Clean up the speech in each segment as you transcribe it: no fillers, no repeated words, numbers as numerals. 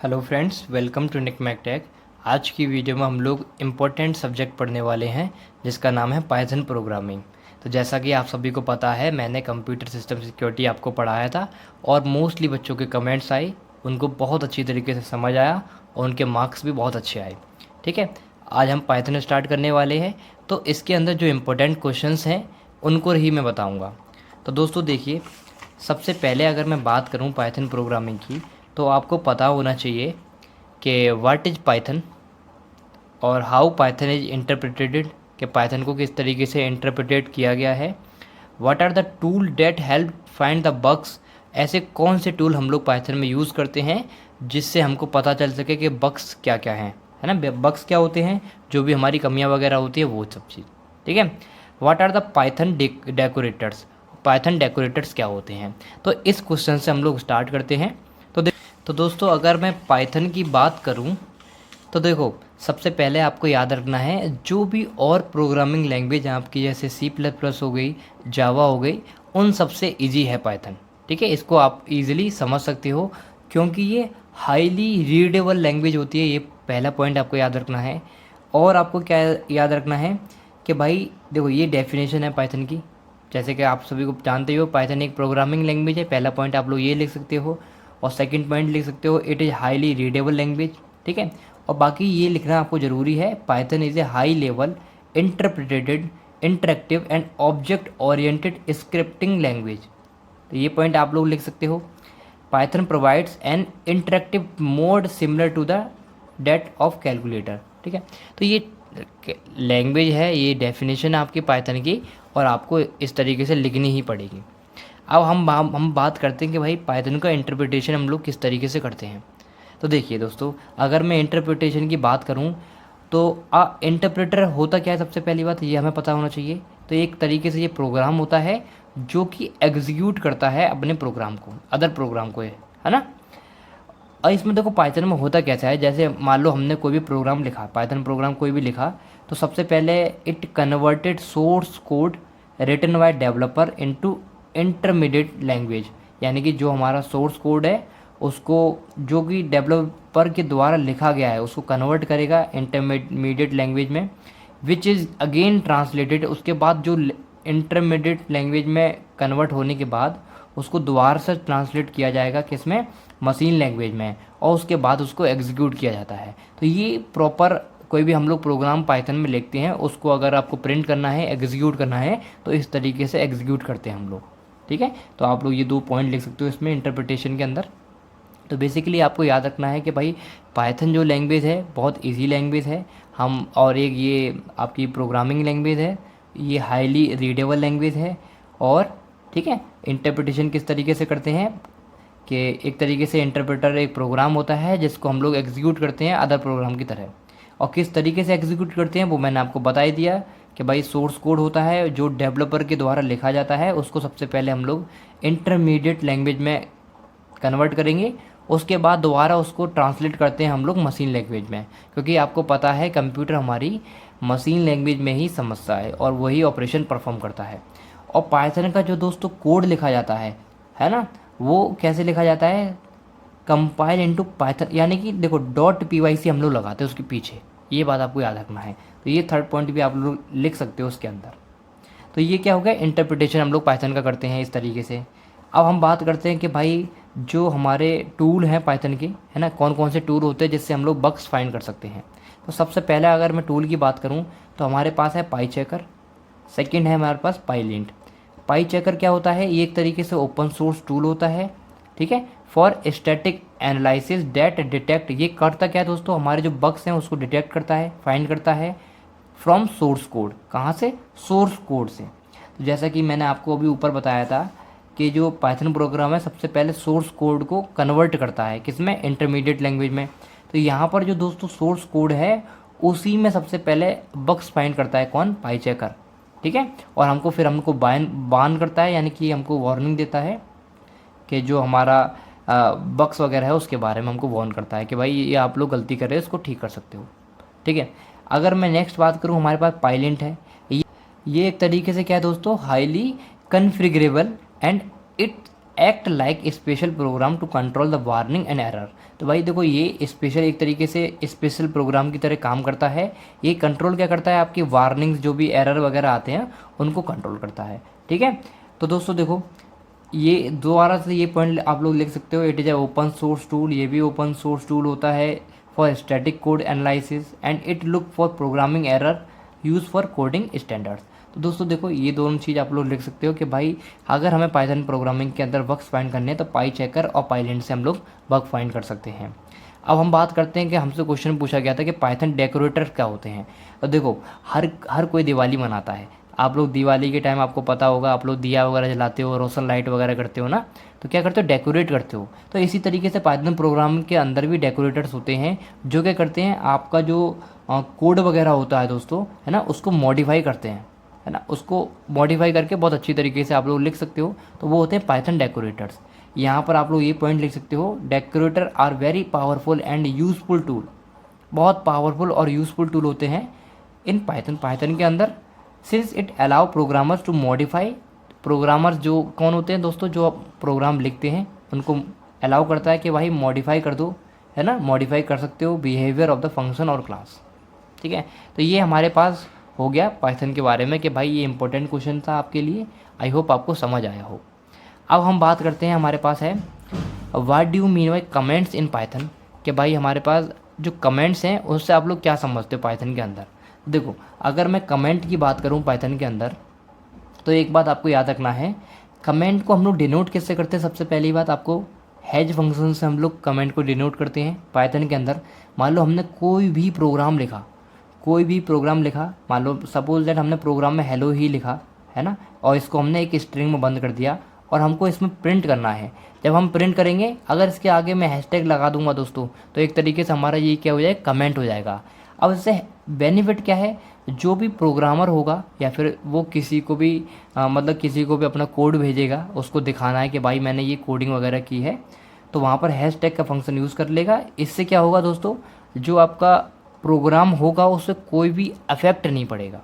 Hello friends, welcome to Nick McTech. आज की video में हम लोग इम्पोर्टेंट सब्जेक्ट पढ़ने वाले हैं जिसका नाम है पाइथन प्रोग्रामिंग। तो जैसा कि आप सभी को पता है, मैंने कंप्यूटर सिस्टम सिक्योरिटी आपको पढ़ाया था और मोस्टली बच्चों के कमेंट्स आए, उनको बहुत अच्छी तरीके से समझ आया और उनके मार्क्स भी बहुत अच्छे आए। ठीक है, आज हम पाइथन स्टार्ट करने वाले हैं। तो इसके अंदर जो इम्पोर्टेंट क्वेश्चंस हैं उनको ही मैं बताऊँगा। तो दोस्तों देखिए, सबसे पहले अगर मैं बात करूं पाइथन प्रोग्रामिंग की, तो आपको पता होना चाहिए कि व्हाट इज़ पाइथन और हाउ पाइथन इज इंटरप्रिटेड, कि पाइथन को किस तरीके से इंटरप्रिटेट किया गया है। What are the tool that help find the bugs, ऐसे कौन से टूल हम लोग पाइथन में यूज़ करते हैं जिससे हमको पता चल सके कि बग्स क्या क्या हैं, है ना। बग्स क्या होते हैं, जो भी हमारी कमियां वगैरह होती है वो सब चीज़। ठीक है, what are the Python decorators, Python decorators क्या होते हैं। तो इस क्वेश्चन से हम लोग स्टार्ट करते हैं। तो दोस्तों, अगर मैं पाइथन की बात करूं तो देखो, सबसे पहले आपको याद रखना है जो भी और प्रोग्रामिंग लैंग्वेज आपकी जैसे C++ हो गई, जावा हो गई, उन सबसे इजी है पाइथन। ठीक है, इसको आप इजीली समझ सकते हो क्योंकि ये हाईली रीडेबल लैंग्वेज होती है। ये पहला पॉइंट आपको याद रखना है। और आपको क्या याद रखना है कि भाई देखो, ये डेफिनेशन है पाइथन की। जैसे कि आप सभी को जानते हो, पाइथन एक प्रोग्रामिंग लैंग्वेज है। पहला पॉइंट आप लोग ये लिख सकते हो और सेकंड पॉइंट लिख सकते हो, it is highly readable language. ठीक है, और बाकी ये लिखना आपको ज़रूरी है, Python is a high level interpreted interactive and object oriented scripting language. तो ये पॉइंट आप लोग लिख सकते हो। Python provides an interactive mode similar to the that of calculator. ठीक है, तो ये लैंग्वेज है, ये डेफिनेशन है आपकी पाइथन की और आपको इस तरीके से लिखनी ही पड़ेगी। अब हम बात करते हैं कि भाई पाइथन का इंटरप्रिटेशन हम लोग किस तरीके से करते हैं। तो देखिए दोस्तों, अगर मैं इंटरप्रिटेशन की बात करूं तो इंटरप्रेटर होता क्या है, सबसे पहली बात ये हमें पता होना चाहिए। तो एक तरीके से ये प्रोग्राम होता है जो कि एग्जीक्यूट करता है अपने प्रोग्राम को, अदर प्रोग्राम को, है ना। और इसमें देखो पाइथन में होता कैसा है, जैसे मान लो हमने कोई भी प्रोग्राम लिखा, पाइथन प्रोग्राम कोई भी लिखा, तो सबसे पहले it converted source code written by developer into intermediate language, यानी कि जो हमारा सोर्स कोड है उसको, जो कि डेवलपर के द्वारा लिखा गया है, उसको कन्वर्ट करेगा इंटरमीडिएट लैंग्वेज में, विच इज़ अगेन ट्रांसलेटेड। उसके बाद जो इंटरमीडिएट लैंग्वेज में कन्वर्ट होने के बाद उसको दोबारा से ट्रांसलेट किया जाएगा किसमें, मशीन लैंग्वेज में, और उसके बाद उसको एग्जीक्यूट किया जाता है। तो ये प्रॉपर कोई भी हम लोग प्रोग्राम पाइथन में लिखते हैं, उसको अगर आपको प्रिंट करना है, एग्जीक्यूट करना है, तो इस तरीके से एग्जीक्यूट करते हैं हम लोग। ठीक है, तो आप लोग ये दो पॉइंट लिख सकते हो इसमें इंटरप्रिटेशन के अंदर। तो बेसिकली आपको याद रखना है कि भाई पाइथन जो लैंग्वेज है बहुत इजी लैंग्वेज है हम, और एक ये आपकी प्रोग्रामिंग लैंग्वेज है, ये हाईली रीडेबल लैंग्वेज है। और ठीक है, इंटरप्रिटेशन किस तरीके से करते हैं कि एक तरीके से इंटरप्रेटर एक प्रोग्राम होता है जिसको हम लोग एग्जीक्यूट करते हैं अदर प्रोग्राम की तरह। और किस तरीके से एग्जीक्यूट करते हैं वो मैंने आपको बता ही दिया कि भाई सोर्स कोड होता है जो डेवलपर के द्वारा लिखा जाता है, उसको सबसे पहले हम लोग इंटरमीडिएट लैंग्वेज में कन्वर्ट करेंगे, उसके बाद दोबारा उसको ट्रांसलेट करते हैं हम लोग मशीन लैंग्वेज में, क्योंकि आपको पता है कंप्यूटर हमारी मशीन लैंग्वेज में ही समझता है और वही ऑपरेशन परफॉर्म करता है। और पाइथन का जो दोस्तों कोड लिखा जाता है ना, वो कैसे लिखा जाता है, कंपाइल इनटू पाइथन, यानी कि देखो .py हम लोग लगाते हैं उसके पीछे, ये बात आपको याद रखना है। तो ये थर्ड पॉइंट भी आप लोग लिख सकते हो उसके अंदर। तो ये क्या हो गया, इंटरप्रिटेशन हम लोग पाइथन का करते हैं इस तरीके से। अब हम बात करते हैं कि भाई जो हमारे टूल हैं पाइथन के, है ना, कौन कौन से टूल होते हैं जिससे हम लोग बग्स फाइंड कर सकते हैं। तो सबसे पहले अगर मैं टूल की बात करूं तो हमारे पास है पाई चेकर, सेकेंड है हमारे पास पाईलिंट। पाई चेकर क्या होता है, ये एक तरीके से ओपन सोर्स टूल होता है। ठीक है, for static analysis that detect, ये करता क्या है दोस्तों, हमारे जो बग्स हैं उसको डिटेक्ट करता है, फाइंड करता है फ्रॉम सोर्स कोड। कहाँ से, सोर्स कोड से। तो जैसा कि मैंने आपको अभी ऊपर बताया था कि जो पाइथन प्रोग्राम है सबसे पहले सोर्स कोड को कन्वर्ट करता है किसमें, इंटरमीडिएट लैंग्वेज में। तो यहाँ पर जो दोस्तों सोर्स कोड है उसी में सबसे पहले बग्स फाइंड करता है कौन, पाई चेकर। ठीक है, और हमको बान करता है, यानी कि हमको वार्निंग देता है कि जो हमारा बग्स वगैरह है उसके बारे में हमको वार्न करता है कि भाई ये आप लोग गलती कर रहे हो, इसको ठीक कर सकते हो। ठीक है, अगर मैं नेक्स्ट बात करूँ, हमारे पास पाईलिंट है। ये एक तरीके से क्या है दोस्तों, highly configurable and it act like special program to control the warning and error. तो भाई देखो ये स्पेशल एक तरीके से स्पेशल प्रोग्राम की तरह काम करता है। ये कंट्रोल क्या करता है, आपकी वार्निंग्स जो भी एरर वगैरह आते हैं उनको कंट्रोल करता है। ठीक है, तो दोस्तों देखो ये दोबारा से ये पॉइंट आप लोग लिख सकते हो, it is a open source tool. ये भी ओपन सोर्स टूल होता है for static code analysis and it look for programming error use for coding standards. तो दोस्तों देखो ये दोनों चीज़ आप लोग लिख सकते हो कि भाई अगर हमें पाइथन प्रोग्रामिंग के अंदर बग्स फाइंड करने हैं तो पाई चेकर और पाइलेंट से हम लोग बग फाइंड कर सकते हैं। अब हम बात करते हैं कि हमसे क्वेश्चन पूछा गया था कि पाइथन डेकोरेटर क्या होते हैं। तो देखो हर कोई दिवाली मनाता है। आप लोग दिवाली के टाइम आपको पता होगा, आप लोग दिया वगैरह जलाते हो, रोशन लाइट वगैरह करते हो ना, तो क्या करते हो, डेकोरेट करते हो। तो इसी तरीके से पाइथन प्रोग्राम के अंदर भी डेकोरेटर्स होते हैं जो क्या करते हैं, आपका जो कोड वगैरह होता है दोस्तों, है ना, उसको मॉडिफाई करते हैं, है ना, उसको मॉडिफाई करके बहुत अच्छी तरीके से आप लोग लिख सकते हो। तो वो होते हैं पाइथन डेकोरेटर्स। यहाँ पर आप लोग ये पॉइंट लिख सकते हो, decorator are very powerful and useful tool. बहुत पावरफुल और यूजफुल टूल होते हैं इन पाइथन के अंदर, since it allow programmers to modify. Programmers जो कौन होते हैं दोस्तों, जो प्रोग्राम लिखते हैं उनको अलाउ करता है कि भाई मॉडिफाई कर दो, है ना, मॉडिफाई कर सकते हो बिहेवियर ऑफ द फंक्शन और क्लास। ठीक है, तो ये हमारे पास हो गया पाइथन के बारे में कि भाई ये इंपॉर्टेंट क्वेश्चन था आपके लिए। आई होप आपको समझ आया हो। अब हम बात करते हैं, हमारे पास है what do you mean by comments in Python. कि भाई हमारे पास जो कमेंट्स हैं उससे आप लोग क्या समझते हो पाइथन के अंदर। देखो अगर मैं कमेंट की बात करूं पाइथन के अंदर, तो एक बात आपको याद रखना है, कमेंट को हम लोग डिनोट किससे करते हैं। सबसे पहली बात आपको हैज फंक्शन से हम लोग कमेंट को डिनोट करते हैं पाइथन के अंदर। मान लो हमने कोई भी प्रोग्राम लिखा, मान लो सपोज दैट हमने प्रोग्राम में हेलो ही लिखा, है ना, और इसको हमने एक स्ट्रिंग में बंद कर दिया और हमको इसमें प्रिंट करना है। जब हम प्रिंट करेंगे, अगर इसके आगे मैं हैशटैग लगा दूंगा दोस्तों, तो एक तरीके से हमारा ये क्या हो जाएगा, कमेंट हो जाएगा। अब इससे बेनिफिट क्या है, जो भी प्रोग्रामर होगा या फिर वो किसी को भी किसी को भी अपना कोड भेजेगा, उसको दिखाना है कि भाई मैंने ये कोडिंग वगैरह की है, तो वहाँ पर हैशटैग का फंक्शन यूज़ कर लेगा। इससे क्या होगा दोस्तों, जो आपका प्रोग्राम होगा उससे कोई भी अफेक्ट नहीं पड़ेगा।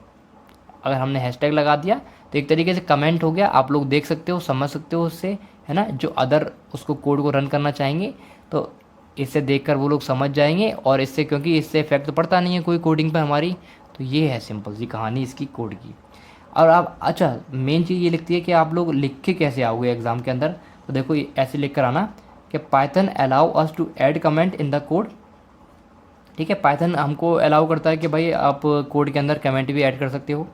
अगर हमने हैशटैग लगा दिया तो एक तरीके से कमेंट हो गया, आप लोग देख सकते हो, समझ सकते हो उससे, है ना, जो अदर उसको कोड को रन करना चाहेंगे तो इससे देखकर वो लोग समझ जाएंगे। और इससे, क्योंकि इससे इफेक्ट तो पड़ता नहीं है कोई कोडिंग पर हमारी, तो ये है सिंपल सी कहानी इसकी कोड की। और आप अच्छा मेन चीज़ ये लिखती है कि आप लोग लिख के कैसे आओगे एग्ज़ाम के अंदर। तो देखो ऐसे लिख कर आना कि Python allow us to add comment in the code. ठीक है, पाइथन हमको अलाउ करता है कि भाई आप कोड के अंदर कमेंट भी ऐड कर सकते हो।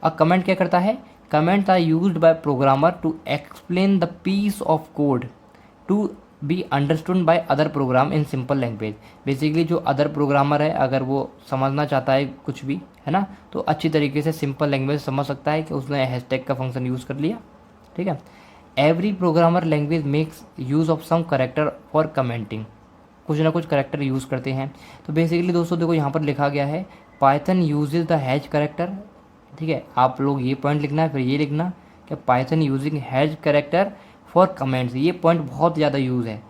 अब कमेंट क्या करता है, comments are used by programmer to explain the piece of code to be understood by other program in simple language. Basically जो अदर प्रोग्रामर है, अगर वो समझना चाहता है कुछ भी, है ना, तो अच्छी तरीके से सिंपल लैंग्वेज समझ सकता है कि उसने हैशटैग का फंक्शन यूज़ कर लिया। ठीक है, every programmer language makes use of some character for commenting. कुछ ना कुछ करेक्टर यूज़ करते हैं। तो बेसिकली दोस्तों देखो यहाँ पर लिखा गया है Python uses the has character. ठीक है, आप लोग ये पॉइंट लिखना है, फिर ये लिखना कि Python using has character for comments. ये पॉइंट बहुत ज़्यादा यूज़ है,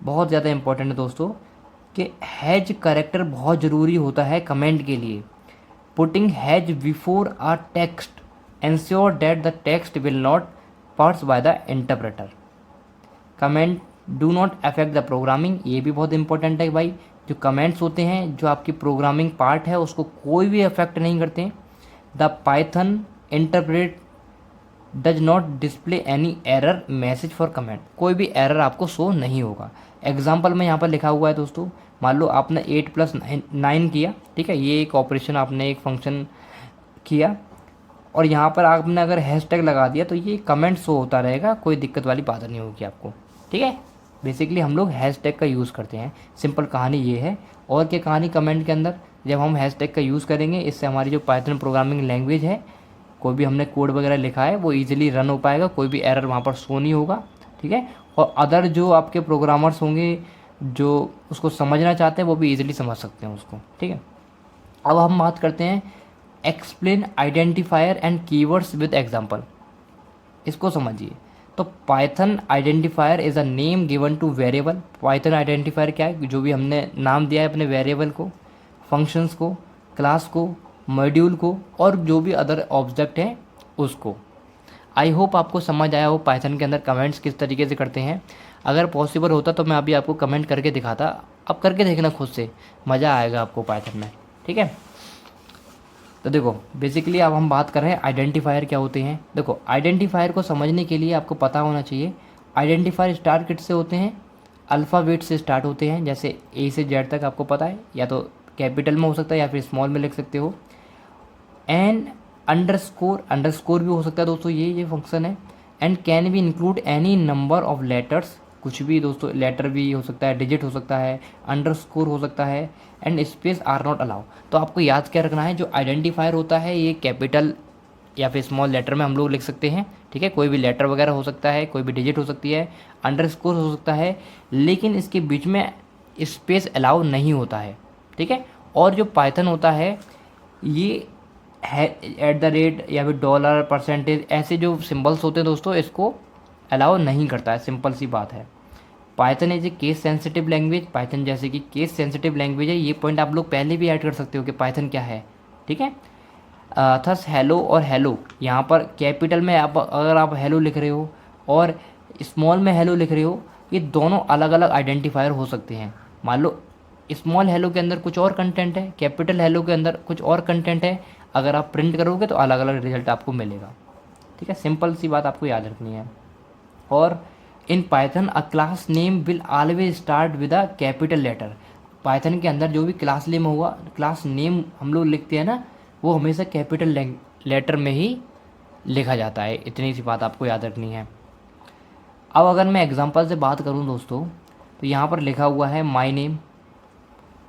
बहुत ज़्यादा इंपॉर्टेंट है दोस्तों, कि हैज करेक्टर बहुत ज़रूरी होता है कमेंट के लिए। Putting hash before a text ensure that the text will not parse by the interpreter. Comment do not affect the programming. ये भी बहुत इंपॉर्टेंट है भाई, जो कमेंट्स होते हैं जो आपकी प्रोग्रामिंग पार्ट है उसको कोई भी अफेक्ट नहीं करते। The Python interpret does not display any error message for comment. कोई भी एरर आपको शो नहीं होगा। एग्जाम्पल में यहाँ पर लिखा हुआ है दोस्तों, मान लो आपने 8+9 किया, ठीक है, ये एक ऑपरेशन आपने एक फंक्शन किया और यहाँ पर आपने अगर हैशटैग लगा दिया तो ये कमेंट शो होता रहेगा, कोई दिक्कत वाली बात नहीं होगी आपको। ठीक है, बेसिकली हम लोग हैशटैग का यूज़ करते हैं, सिंपल कहानी ये है। और क्या कहानी कमेंट के अंदर, जब हम हैशटैग का यूज़ करेंगे इससे हमारी जो पाइथन प्रोग्रामिंग लैंग्वेज है, कोई भी हमने कोड वगैरह लिखा है वो इजीली रन हो पाएगा, कोई भी एरर वहाँ पर शो नहीं होगा। ठीक है, और अदर जो आपके प्रोग्रामर्स होंगे जो उसको समझना चाहते हैं वो भी इजीली समझ सकते हैं उसको। ठीक है, अब हम बात करते हैं explain identifier and keywords with example. इसको समझिए। तो Python identifier is a name given two variable. Python identifier क्या है, जो भी हमने नाम दिया है अपने वेरिएबल को, फंक्शंस को, क्लास को, मॉड्यूल को और जो भी अदर ऑब्जेक्ट हैं उसको। आई होप आपको समझ आया हो पाइथन के अंदर कमेंट्स किस तरीके से करते हैं। अगर पॉसिबल होता तो मैं अभी आपको कमेंट करके दिखाता, अब करके देखना खुद से, मज़ा आएगा आपको पाइथन में, ठीक है। तो देखो बेसिकली अब हम बात कर रहे हैं आइडेंटिफायर क्या होते हैं। देखो आइडेंटिफायर को समझने के लिए आपको पता होना चाहिए आइडेंटिफायर स्टार्ट किट से होते हैं, अल्फ़ाबेट से स्टार्ट होते हैं, जैसे ए से जेड तक आपको पता है, या तो कैपिटल में हो सकता है या फिर स्मॉल में लिख सकते हो। एंड अंडरस्कोर भी हो सकता है दोस्तों, ये फंक्शन है। And can be include any number of letters, कुछ भी दोस्तों, लेटर भी हो सकता है, डिजिट हो सकता है, अंडरस्कोर हो सकता है। And space are not allow. तो आपको याद क्या रखना है, जो आइडेंटिफायर होता है ये कैपिटल या फिर स्मॉल लेटर में हम लोग लिख सकते हैं, ठीक है। कोई भी लेटर वगैरह हो सकता है, कोई भी डिजिट हो सकती है, अंडरस्कोर हो सकता है, लेकिन इसके बीच में स्पेस अलाउ नहीं होता है, ठीक है। और जो पाइथन होता है ये है @ या फिर डॉलर, परसेंटेज, ऐसे जो सिंबल्स होते हैं दोस्तों, इसको अलाउ नहीं करता है, सिंपल सी बात है। Python is a case sensitive language, Python जैसे कि केस सेंसिटिव लैंग्वेज है, ये पॉइंट आप लोग पहले भी ऐड कर सकते हो कि पाइथन क्या है, ठीक है। थस हेलो और हेलो, यहाँ पर कैपिटल में अगर आप हेलो लिख रहे हो और स्मॉल में हेलो लिख रहे हो, ये दोनों अलग अलग आइडेंटिफायर हो सकते हैं। मान लो स्मॉल हेलो के अंदर कुछ और कंटेंट है, कैपिटल हेलो के अंदर कुछ और कंटेंट है, अगर आप प्रिंट करोगे तो अलग अलग रिजल्ट आपको मिलेगा, ठीक है। सिंपल सी बात आपको याद रखनी है। और in Python a class name will always start with a capital letter, Python के अंदर जो भी क्लास नेम होगा, क्लास नेम हम लोग लिखते हैं ना, वो हमेशा कैपिटल लेटर में ही लिखा जाता है, इतनी सी बात आपको याद रखनी है। अब अगर मैं एग्जांपल से बात करूं दोस्तों, तो यहाँ पर लिखा हुआ है माय नेम,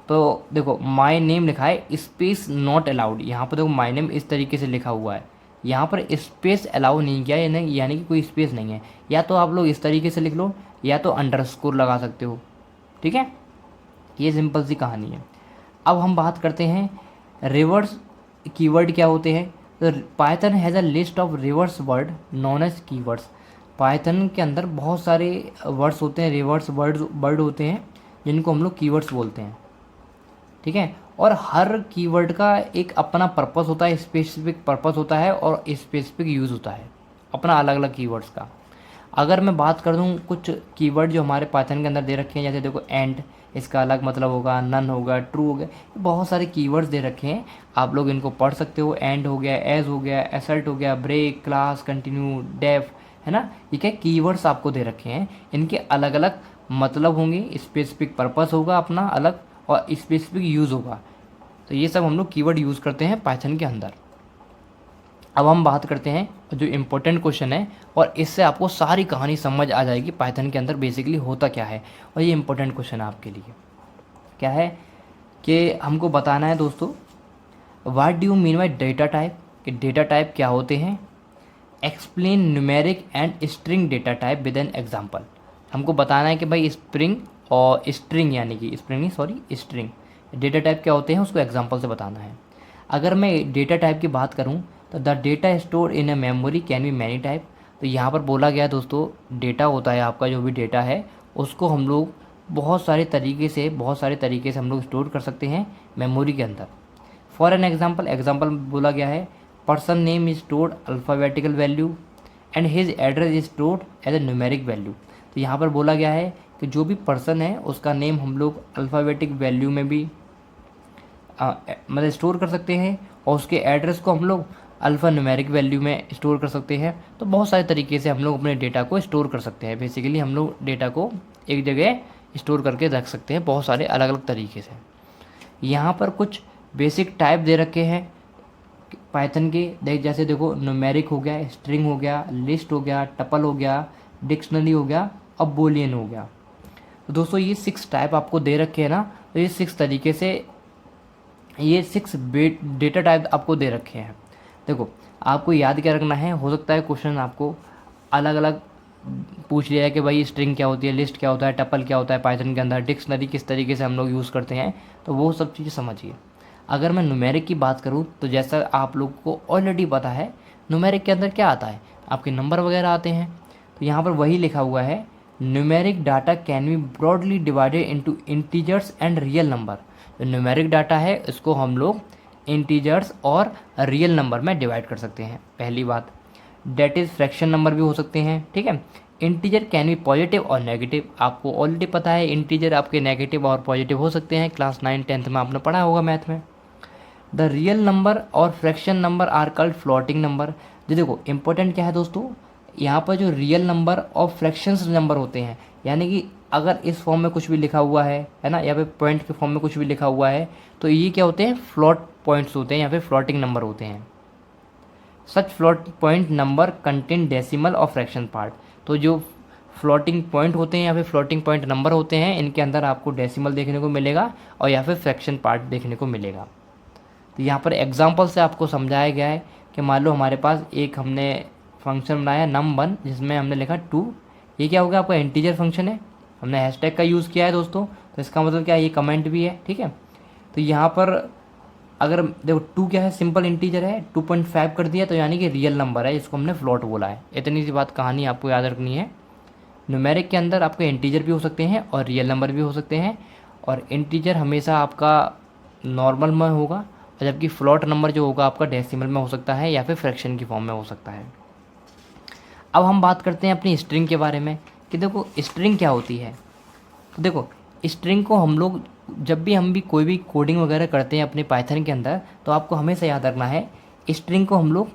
तो देखो माय नेम लिखा है स्पेस नॉट अलाउड, यहाँ पर देखो माय नेम इस तरीके से लिखा हुआ है, यहाँ पर स्पेस अलाउ नहीं किया, यानी कि कोई स्पेस नहीं है। या तो आप लोग इस तरीके से लिख लो, या तो अंडरस्कोर लगा सकते हो, ठीक है। ये सिंपल सी कहानी है। अब हम बात करते हैं रिवर्स कीवर्ड क्या होते हैं। तो Python has a list of reserved word known as keywords, Python के अंदर बहुत सारे वर्ड्स होते हैं, रिवर्स वर्ड होते हैं, जिनको हम लोग कीवर्ड्स बोलते हैं, ठीक है। और हर कीवर्ड का एक अपना पर्पस होता है, स्पेसिफिक पर्पस होता है और स्पेसिफिक यूज़ होता है अपना अलग अलग कीवर्ड्स का। अगर मैं बात कर दूं कुछ कीवर्ड जो हमारे पाइथन के अंदर दे रखे हैं, जैसे देखो एंड, इसका अलग मतलब होगा, नन होगा, ट्रू हो गया, बहुत सारे कीवर्ड्स दे रखे हैं, आप लोग इनको पढ़ सकते हो। एंड हो गया, एज हो गया, एसर्ट हो गया, ब्रेक, क्लास, कंटिन्यू, डेफ, है ना, ये क्या कीवर्ड्स आपको दे रखे हैं, इनके अलग अलग मतलब होंगे, स्पेसिफिक पर्पस होगा अपना अलग और स्पेसिफिक यूज़ होगा। तो ये सब हम लोग कीवर्ड यूज़ करते हैं पाइथन के अंदर। अब हम बात करते हैं जो इम्पोर्टेंट क्वेश्चन है, और इससे आपको सारी कहानी समझ आ जाएगी पाइथन के अंदर बेसिकली होता क्या है। और ये इम्पोर्टेंट क्वेश्चन है आपके लिए, क्या है कि हमको बताना है दोस्तों, what do you mean by data type, कि डेटा टाइप क्या होते हैं। Explain numeric and string data type with an example, हमको बताना है कि भाई स्प्रिंग और स्ट्रिंग, यानी कि स्प्रिंग नहीं सॉरी स्ट्रिंग डेटा टाइप क्या होते हैं, उसको एग्जांपल से बताना है। अगर मैं डेटा टाइप की बात करूं तो the data store in a memory can be many type, तो यहाँ पर बोला गया दोस्तों डेटा होता है आपका, जो भी डेटा है उसको हम लोग बहुत सारे तरीके से हम लोग स्टोर कर सकते हैं मेमोरी के अंदर। फॉर एन एग्जाम्पल बोला गया है person name is stored alphabetical value and his address is stored as a numeric value. तो यहाँ पर बोला गया है कि जो भी पर्सन है उसका नेम हम लोग अल्फ़ाबेटिक वैल्यू में भी मतलब स्टोर कर सकते हैं, और उसके एड्रेस को हम लोग अल्फ़ा न्यूमेरिक वैल्यू में स्टोर कर सकते हैं। तो बहुत सारे तरीके से हम लोग अपने डेटा को स्टोर कर सकते हैं, बेसिकली हम लोग डेटा को एक जगह स्टोर करके रख सकते हैं बहुत सारे अलग अलग तरीके से। यहाँ पर कुछ बेसिक टाइप दे रखे हैं पाइथन के, जैसे देखो न्यूमेरिक हो गया, स्ट्रिंग हो गया, लिस्ट हो गया, टपल हो गया, डिक्शनरी हो गया, अब बूलियन हो गया। तो दोस्तों ये 6 टाइप आपको दे रखे हैं ना, तो ये 6 तरीके से ये 6 डेटा टाइप आपको दे रखे हैं। देखो आपको याद क्या रखना है, हो सकता है क्वेश्चन आपको अलग अलग पूछ लिया है कि भाई स्ट्रिंग क्या होती है, लिस्ट क्या होता है, टपल क्या होता है पाइथन के अंदर, डिक्शनरी किस तरीके से हम लोग यूज़ करते हैं, तो वो सब चीज़ें समझिए। अगर मैं न्यूमेरिक की बात करूँ तो जैसा आप लोग को ऑलरेडी पता है न्यूमेरिक के अंदर क्या आता है, आपके नंबर वगैरह आते हैं। तो यहाँ पर वही लिखा हुआ है numeric data can be broadly divided into integers and real number. जो न्यूमेरिक डाटा है इसको हम लोग इंटीजर्स और रियल नंबर में डिवाइड कर सकते हैं, पहली बात। डेट इज़ फ्रैक्शन नंबर भी हो सकते हैं, ठीक है। इंटीजर कैन बी पॉजिटिव और नेगेटिव, आपको ऑलरेडी पता है इंटीजर आपके नेगेटिव और पॉजिटिव हो सकते हैं, क्लास 9-10 में आपने पढ़ा होगा मैथ में। द रियल नंबर और fraction number are called floating number. जी देखो इंपॉर्टेंट क्या है दोस्तों, यहाँ पर जो रियल नंबर और फ्रैक्शंस नंबर होते हैं, यानी कि अगर इस फॉर्म में कुछ भी लिखा हुआ है ना, या फिर पॉइंट के फॉर्म में कुछ भी लिखा हुआ है, तो ये क्या होते हैं, फ्लोट पॉइंट्स होते हैं या फिर फ्लोटिंग नंबर होते हैं। Such float point number contain decimal और फ्रैक्शन पार्ट। तो जो फ्लोटिंग पॉइंट होते हैं या फिर फ्लोटिंग पॉइंट नंबर होते हैं, इनके अंदर आपको डेसिमल देखने को मिलेगा और या फिर फ्रैक्शन पार्ट देखने को मिलेगा। तो यहाँ पर एग्जांपल से आपको समझाया गया है कि मान लो हमारे पास एक हमने फंक्शन बनाया num1 जिसमें हमने लिखा 2, ये क्या होगा, आपका इंटीजर फंक्शन है, हमने हैशटैग का यूज़ किया है दोस्तों, तो इसका मतलब क्या है, ये कमेंट भी है, ठीक है। तो यहाँ पर अगर देखो 2 क्या है, सिंपल इंटीजर है, 2.5 कर दिया तो यानी कि रियल नंबर है, जिसको हमने फ्लोट बोला है। इतनी सी बात कहानी आपको याद रखनी है। न्यूमेरिक के अंदर आपके इंटीजर भी हो सकते हैं और रियल नंबर भी हो सकते हैं, और इंटीजर हमेशा आपका नॉर्मल में होगा, और जबकि फ्लोट नंबर जो होगा आपका डेसिमल में हो सकता है या फिर फ्रैक्शन की फॉर्म में हो सकता है। अब हम बात करते हैं अपनी स्ट्रिंग के बारे में कि देखो स्ट्रिंग क्या होती है। तो देखो स्ट्रिंग को हम लोग जब भी हम भी कोई भी कोडिंग वगैरह करते हैं अपने पाइथन के अंदर, तो आपको हमेशा याद रखना है स्ट्रिंग को हम लोग,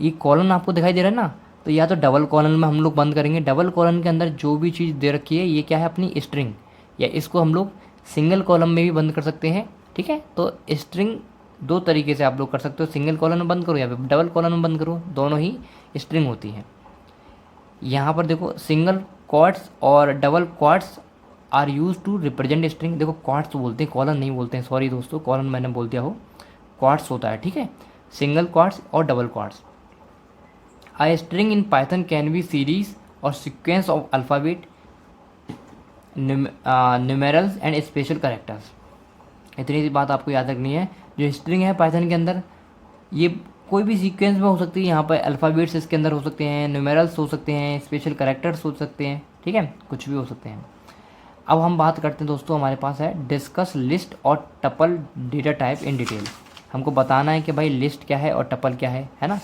ये कॉलन आपको दिखाई दे रहा है ना, तो या तो डबल कॉलन में हम लोग बंद करेंगे, डबल कॉलन के अंदर जो भी चीज़ दे रखी है ये क्या है, अपनी स्ट्रिंग, या इसको हम लोग सिंगल कॉलम में भी बंद कर सकते हैं, ठीक है। तो स्ट्रिंग दो तरीके से आप लोग कर सकते हो, सिंगल कॉलन में बंद करो या फिर डबल कॉलन में बंद करो, दोनों ही स्ट्रिंग होती है। यहाँ पर देखो सिंगल क्वाट्स और double quotes are use to represent string. देखो क्वाट्स बोलते हैं, कॉलन नहीं बोलते हैं, सॉरी दोस्तों, कॉलन मैंने बोल दिया हो, क्वाट्स होता है, ठीक है, सिंगल क्वाट्स और double quotes. A string in Python can be series or sequence of alphabet, numerals and special characters। इतनी सी बात आपको याद रखनी है। जो स्ट्रिंग है पाइथन के अंदर, ये कोई भी सीक्वेंस में हो सकती है, यहाँ पर अल्फ़ाबेट्स इसके अंदर हो सकते हैं, न्यूमेरल्स हो सकते हैं, स्पेशल कैरेक्टर्स हो सकते हैं, ठीक है, कुछ भी हो सकते हैं। अब हम बात करते हैं दोस्तों, हमारे पास है डिस्कस लिस्ट और tuple data type in detail. हमको बताना है कि भाई लिस्ट क्या है और टपल क्या है ना।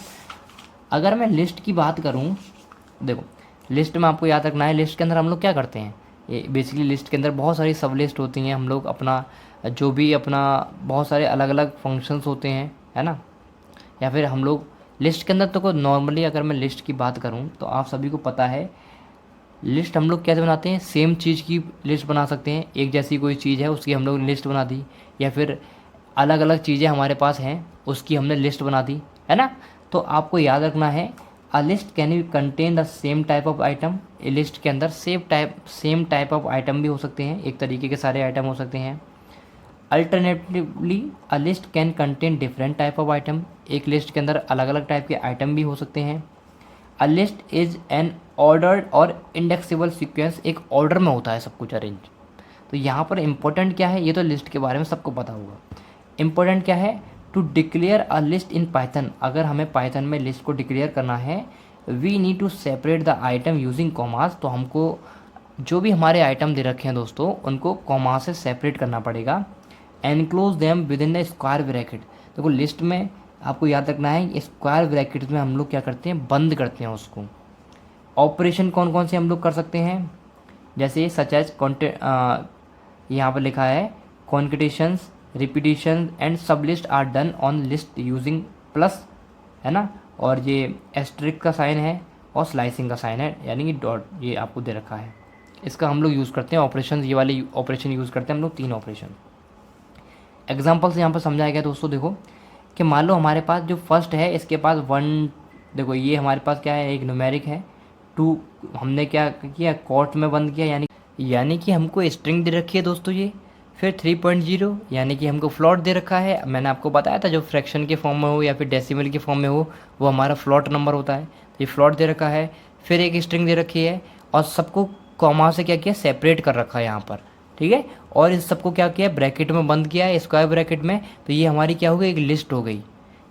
अगर मैं लिस्ट की बात करूं, देखो लिस्ट में आपको याद रखना है, लिस्ट के अंदर हम लोग क्या करते हैं, ये बेसिकली लिस्ट के अंदर बहुत सारी सब लिस्ट होती हैं, हम लोग अपना जो भी अपना बहुत सारे अलग अलग फंक्शंस होते हैं, है ना, या फिर हम लोग लिस्ट के अंदर तो को नॉर्मली अगर मैं लिस्ट की बात करूं तो आप सभी को पता है लिस्ट हम लोग कैसे बनाते हैं, सेम चीज़ की लिस्ट बना सकते हैं, एक जैसी कोई चीज़ है उसकी हम लोग लिस्ट बना दी, या फिर अलग अलग चीज़ें हमारे पास हैं उसकी हमने लिस्ट बना दी, है ना। तो आपको याद रखना है a list can be contain the same type of item. A list के अंदर सेम टाइप ऑफ आइटम भी हो सकते हैं, एक तरीके के सारे आइटम हो सकते हैं। Alternatively a list can contain different type of item. एक लिस्ट के अंदर अलग अलग टाइप के आइटम भी हो सकते हैं। A list is an ordered और इंडेक्सेबल सीक्वेंस, एक ऑर्डर में होता है सब कुछ अरेंज। तो यहाँ पर इम्पोर्टेंट क्या है, ये तो लिस्ट के बारे में सबको पता होगा। इम्पोर्टेंट क्या है, to declare a list in Python. अगर हमें पाइथन में लिस्ट को डिक्लेयर करना है, we need to separate the item using commas. तो हमको जो भी हमारे आइटम दे रखे हैं दोस्तों, उनको कॉमा से सेपरेट करना पड़ेगा। Enclose them with in the square bracket. देखो लिस्ट में आपको याद रखना है, स्क्वायर ब्रैकेट में हम लोग क्या करते हैं, बंद करते हैं उसको। ऑपरेशन कौन कौन से हम लोग कर सकते हैं, जैसे सच एज यहाँ पर लिखा है concatenations, repetition and sublist are done on list using plus, है ना, और ये एस्ट्रिक का साइन है और स्लाइसिंग का साइन है, यानी कि डॉट, ये आपको दे रखा है, इसका हम लोग यूज़ करते हैं ऑपरेशन, ये वाले ऑपरेशन यूज़ करते हैं हम लोग, 3 ऑपरेशन। एग्जाम्पल से यहाँ पर समझाया गया दोस्तों, देखो कि मान लो हमारे पास जो फर्स्ट है इसके पास 1, देखो ये हमारे पास क्या है, एक न्यूमेरिक है, 2 हमने क्या किया, कोट में बंद किया, यानी कि हमको स्ट्रिंग दे रखी है दोस्तों ये। फिर 3.0 यानी कि हमको फ्लॉट दे रखा है, मैंने आपको बताया था जो फ्रैक्शन के फॉर्म में हो या फिर डेसिमल के फॉर्म में हो वो हमारा फ्लॉट नंबर होता है, तो ये फ्लॉट दे रखा है। फिर एक स्ट्रिंग दे रखी है और सबको कॉमा से क्या किया, सेपरेट कर रखा है यहाँ पर, ठीक है, और इस सबको क्या किया, ब्रैकेट में बंद किया है, स्क्वायर ब्रैकेट में, तो ये हमारी क्या हो गई, एक लिस्ट हो गई।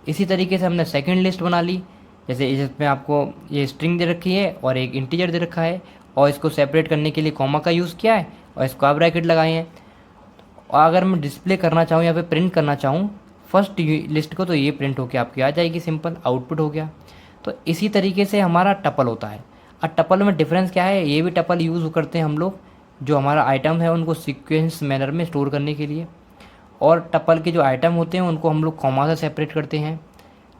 इसी तरीके से हमने सेकेंड लिस्ट बना ली, जैसे इसमें आपको ये स्ट्रिंग दे रखी है और एक इंटीजर दे रखा है, और इसको सेपरेट करने के लिए कॉमा का यूज़ किया है और स्क्वायर ब्रैकेट लगाए हैं। और अगर मैं डिस्प्ले करना चाहूँ या फिर प्रिंट करना चाहूँ फर्स्ट लिस्ट को, तो ये प्रिंट होकर आपकी आ जाएगी, सिंपल आउटपुट हो गया। तो इसी तरीके से हमारा टपल होता है। अब टपल में डिफरेंस क्या है, ये भी टपल यूज़ करते हैं हम लोग, जो हमारा आइटम है उनको सीक्वेंस मैनर में स्टोर करने के लिए, और टपल के जो आइटम होते हैं उनको हम लोग कॉमा से सेपरेट करते हैं।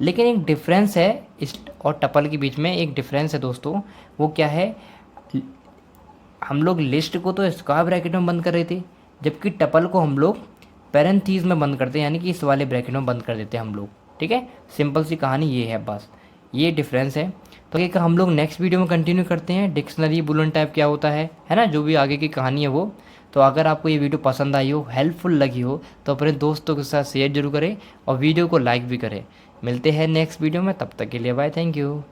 लेकिन एक डिफरेंस है इस और टपल के बीच में, एक डिफरेंस है दोस्तों, वो क्या है, हम लोग लिस्ट को तो स्क्वायर ब्रैकेट में बंद कर रहे थे, जबकि टपल को हम लोग पैरेंथीज में बंद करते हैं, यानी कि इस वाले ब्रैकेट में बंद कर देते हैं हम लोग। ठीक है, सिंपल सी कहानी ये है, बस ये डिफरेंस है। तो एक हम लोग नेक्स्ट वीडियो में कंटिन्यू करते हैं, डिक्शनरी बुलियन टाइप क्या होता है ना, जो भी आगे की कहानी है वो। तो अगर आपको ये वीडियो पसंद आई हो, हेल्पफुल लगी हो, तो अपने दोस्तों के साथ शेयर जरूर करें और वीडियो को लाइक भी करें। मिलते हैं नेक्स्ट वीडियो में, तब तक के लिए बाय, थैंक यू।